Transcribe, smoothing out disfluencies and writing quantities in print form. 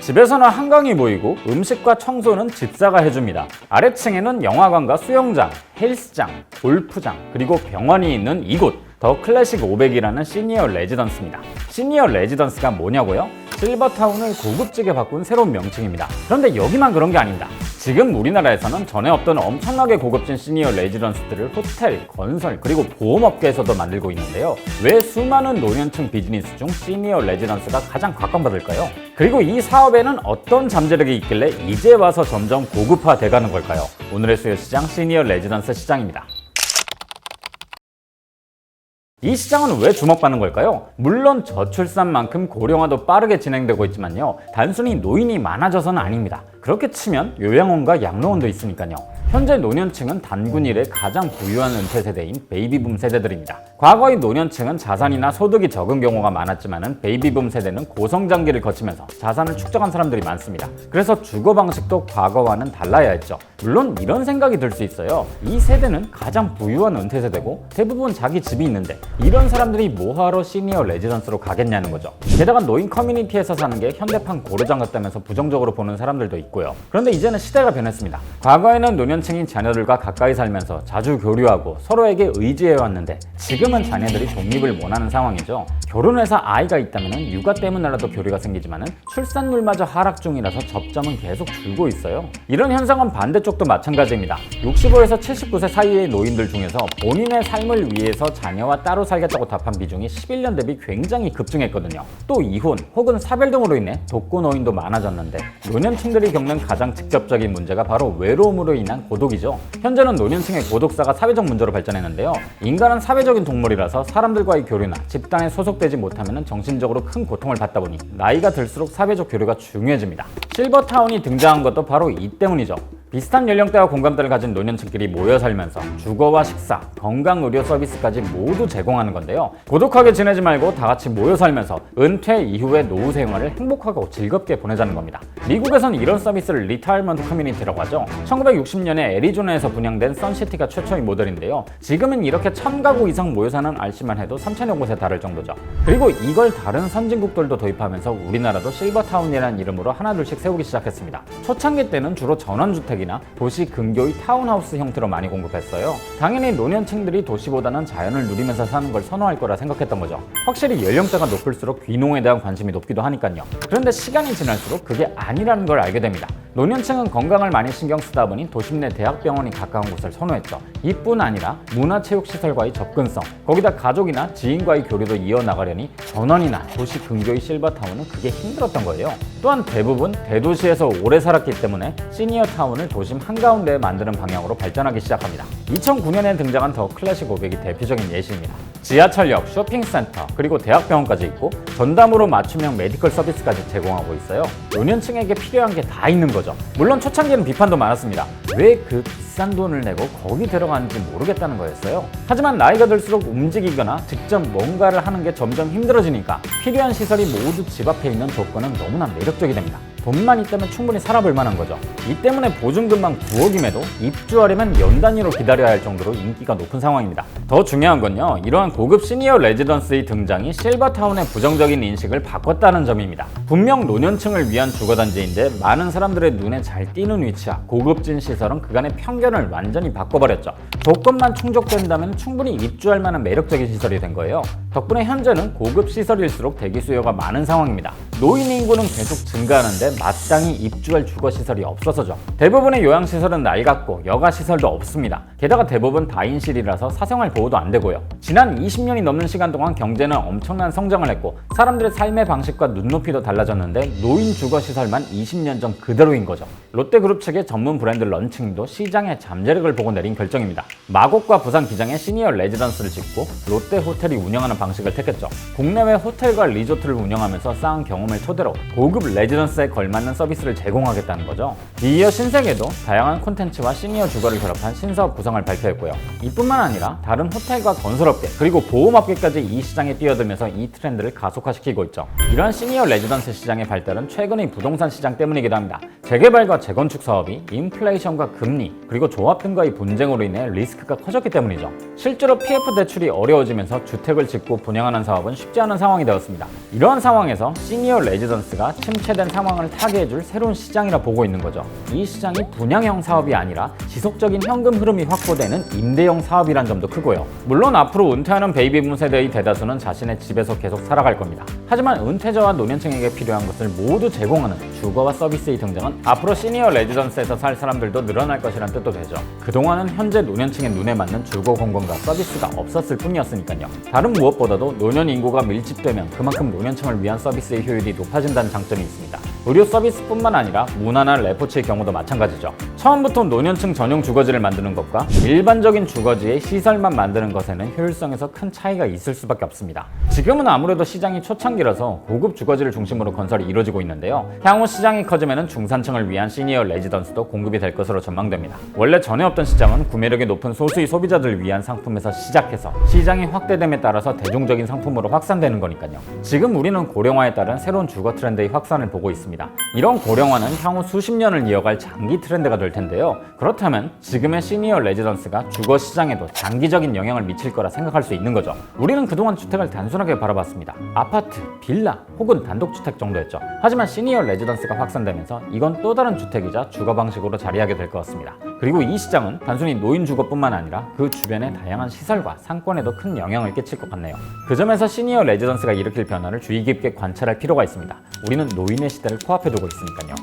집에서는 한강이 보이고 음식과 청소는 집사가 해줍니다. 아래층에는 영화관과 수영장, 헬스장, 골프장, 그리고 병원이 있는 이곳 더 클래식 500이라는 시니어 레지던스입니다. 시니어 레지던스가 뭐냐고요? 실버타운을 고급지게 바꾼 새로운 명칭입니다. 그런데 여기만 그런 게 아닙니다. 지금 우리나라에서는 전에 없던 엄청나게 고급진 시니어 레지던스들을 호텔, 건설, 그리고 보험업계에서도 만들고 있는데요. 왜 수많은 노년층 비즈니스 중 시니어 레지던스가 가장 각광받을까요? 그리고 이 사업에는 어떤 잠재력이 있길래 이제 와서 점점 고급화돼가는 걸까요? 오늘의 수요 시장 시니어 레지던스 시장입니다. 이 시장은 왜 주목받는 걸까요? 물론 저출산만큼 고령화도 빠르게 진행되고 있지만요. 단순히 노인이 많아져서는 아닙니다. 그렇게 치면 요양원과 양로원도 있으니까요. 현재 노년층은 단군 이래 가장 부유한 은퇴 세대인 베이비붐 세대들입니다. 과거의 노년층은 자산이나 소득이 적은 경우가 많았지만 베이비붐 세대는 고성장기를 거치면서 자산을 축적한 사람들이 많습니다. 그래서 주거 방식도 과거와는 달라야 했죠. 물론 이런 생각이 들 수 있어요. 이 세대는 가장 부유한 은퇴 세대고 대부분 자기 집이 있는데 이런 사람들이 뭐하러 시니어 레지던스로 가겠냐는 거죠. 게다가 노인 커뮤니티에서 사는 게 현대판 고르장 같다면서 부정적으로 보는 사람들도 있고요. 그런데 이제는 시대가 변했습니다. 과거에는 노년층인 자녀들과 가까이 살면서 자주 교류하고 서로에게 의지해왔는데 지금은 자녀들이 독립을 원하는 상황이죠. 결혼해서 아이가 있다면 육아 때문에라도 교류가 생기지만 출산율마저 하락 중이라서 접점은 계속 줄고 있어요. 이런 현상은 반대쪽도 마찬가지입니다. 65에서 79세 사이의 노인들 중에서 본인의 삶을 위해서 자녀와 따로 살겠다고 답한 비중이 11년 대비 굉장히 급증했거든요. 또 이혼 혹은 사별 등으로 인해 독거노인도 많아졌는데 노년층들이 겪는 가장 직접적인 문제가 바로 외로움으로 인한 고독이죠. 현재는 노년층의 고독사가 사회적 문제로 발전했는데요. 인간은 사회적인 동물이라서 사람들과의 교류나 집단에 소속되지 못하면 정신적으로 큰 고통을 받다 보니 나이가 들수록 사회적 교류가 중요해집니다. 실버타운이 등장한 것도 바로 이 때문이죠. 비슷한 연령대와 공감대를 가진 노년층끼리 모여 살면서 주거와 식사, 건강 의료 서비스까지 모두 제공하는 건데요. 고독하게 지내지 말고 다 같이 모여 살면서 은퇴 이후의 노후 생활을 행복하고 즐겁게 보내자는 겁니다. 미국에선 이런 서비스를 리타이먼트 커뮤니티라고 하죠. 1960년에 애리조나에서 분양된 선시티가 최초의 모델인데요. 지금은 이렇게 1000가구 이상 모여 사는 RC만 해도 3000여 곳에 달할 정도죠. 그리고 이걸 다른 선진국들도 도입하면서 우리나라도 실버타운이라는 이름으로 하나둘씩 세우기 시작했습니다. 초창기 때는 주로 전원주택이 도시 근교의 타운하우스 형태로 많이 공급했어요. 당연히 노년층들이 도시보다는 자연을 누리면서 사는 걸 선호할 거라 생각했던 거죠. 확실히 연령대가 높을수록 귀농에 대한 관심이 높기도 하니까요. 그런데 시간이 지날수록 그게 아니라는 걸 알게 됩니다. 노년층은 건강을 많이 신경 쓰다 보니 도심 내 대학병원이 가까운 곳을 선호했죠. 이뿐 아니라 문화체육시설과의 접근성, 거기다 가족이나 지인과의 교류도 이어나가려니 전원이나 도시 근교의 실버타운은 그게 힘들었던 거예요. 또한 대부분 대도시에서 오래 살았기 때문에 시니어타운을 도심 한가운데에 만드는 방향으로 발전하기 시작합니다. 2009년에 등장한 더 클래식 500이 대표적인 예시입니다. 지하철역, 쇼핑센터, 그리고 대학병원까지 있고 전담으로 맞춤형 메디컬 서비스까지 제공하고 있어요. 노년층에게 필요한 게 다 있는 거죠. 물론 초창기에는 비판도 많았습니다. 왜 그 비싼 돈을 내고 거기 들어가는지 모르겠다는 거였어요. 하지만 나이가 들수록 움직이거나 직접 뭔가를 하는 게 점점 힘들어지니까 필요한 시설이 모두 집 앞에 있는 조건은 너무나 매력적이 됩니다. 돈만 있다면 충분히 살아볼 만한 거죠. 이 때문에 보증금만 9억임에도 입주하려면 연 단위로 기다려야 할 정도로 인기가 높은 상황입니다. 더 중요한 건요, 이러한 고급 시니어 레지던스의 등장이 실버타운의 부정적인 인식을 바꿨다는 점입니다. 분명 노년층을 위한 주거단지인데 많은 사람들의 눈에 잘 띄는 위치와 고급진 시설은 그간의 편견을 완전히 바꿔버렸죠. 조건만 충족된다면 충분히 입주할 만한 매력적인 시설이 된 거예요. 덕분에 현재는 고급 시설일수록 대기 수요가 많은 상황입니다. 노인 인구는 계속 증가하는데 마땅히 입주할 주거시설이 없어서죠. 대부분의 요양시설은 낡았고 여가시설도 없습니다. 게다가 대부분 다인실이라서 사생활 보호도 안 되고요. 지난 20년이 넘는 시간 동안 경제는 엄청난 성장을 했고 사람들의 삶의 방식과 눈높이도 달라졌는데 노인 주거시설만 20년 전 그대로인 거죠. 롯데그룹 측의 전문 브랜드 런칭도 시장의 잠재력을 보고 내린 결정입니다. 마곡과 부산 기장에 시니어 레지던스를 짓고 롯데호텔이 운영하는 방식을 택했죠. 국내외 호텔과 리조트를 운영하면서 쌓은 경험을 토대로 고급 레지던스에 걸맞는 서비스를 제공하겠다는 거죠. 이어 신세계도 다양한 콘텐츠와 시니어 주거를 결합한 신사업 구성을 발표했고요. 이뿐만 아니라 다른 호텔과 건설업계 그리고 보험업계까지 이 시장에 뛰어들면서 이 트렌드를 가속화시키고 있죠. 이러한 시니어 레지던스 시장의 발달은 최근의 부동산 시장 때문이기도 합니다. 재개발과 재건축 사업이 인플레이션과 금리 그리고 조합 등과의 분쟁으로 인해 리스크가 커졌기 때문이죠. 실제로 PF 대출이 어려워지면서 주택을 짓고 분양하는 사업은 쉽지 않은 상황이 되었습니다. 이러한 상황에서 시니어 레지던스가 침체된 상황을 타개해줄 새로운 시장이라 보고 있는 거죠. 이 시장이 분양형 사업이 아니라 지속적인 현금 흐름이 확보되는 임대형 사업이란 점도 크고요. 물론 앞으로 은퇴하는 베이비붐 세대의 대다수는 자신의 집에서 계속 살아갈 겁니다. 하지만 은퇴자와 노년층에게 필요한 것을 모두 제공하는 주거와 서비스의 등장은 앞으로 시니어 레지던스에서 살 사람들도 늘어날 것이란 뜻도 되죠. 그동안은 현재 노년층의 눈에 맞는 주거 공간과 서비스가 없었을 뿐이었으니까요. 다른 무엇보다도 노년 인구가 밀집되면 그만큼 노년층을 위한 서비스의 효율이 높아진다는 장점이 있습니다. 의료 서비스뿐만 아니라 문화나 레포츠의 경우도 마찬가지죠. 처음부터 노년층 전용 주거지를 만드는 것과 일반적인 주거지의 시설만 만드는 것에는 효율성에서 큰 차이가 있을 수밖에 없습니다. 지금은 아무래도 시장이 초창기라서 고급 주거지를 중심으로 건설이 이루어지고 있는데요. 향후 시장이 커지면 중산층을 위한 시니어 레지던스도 공급이 될 것으로 전망됩니다. 원래 전에 없던 시장은 구매력이 높은 소수의 소비자들을 위한 상품에서 시작해서 시장이 확대됨에 따라서 대중적인 상품으로 확산되는 거니까요. 지금 우리는 고령화에 따른 새로운 주거 트렌드의 확산을 보고 있습니다. 이런 고령화는 향후 수십 년을 이어갈 장기 트렌드가 될 텐데요. 그렇다면 지금의 시니어 레지던스가 주거 시장에도 장기적인 영향을 미칠 거라 생각할 수 있는 거죠. 우리는 그동안 주택을 단순하게 바라봤습니다. 아파트, 빌라 혹은 단독주택 정도였죠. 하지만 시니어 레지던스가 확산되면서 이건 또 다른 주택이자 주거 방식으로 자리하게 될 것 같습니다. 그리고 이 시장은 단순히 노인 주거뿐만 아니라 그 주변의 다양한 시설과 상권에도 큰 영향을 끼칠 것 같네요. 그 점에서 시니어 레지던스가 일으킬 변화를 주의 깊게 관찰할 필요가 있습니다. 우리는 노인의 시대를 코앞에 두고 있으니까요.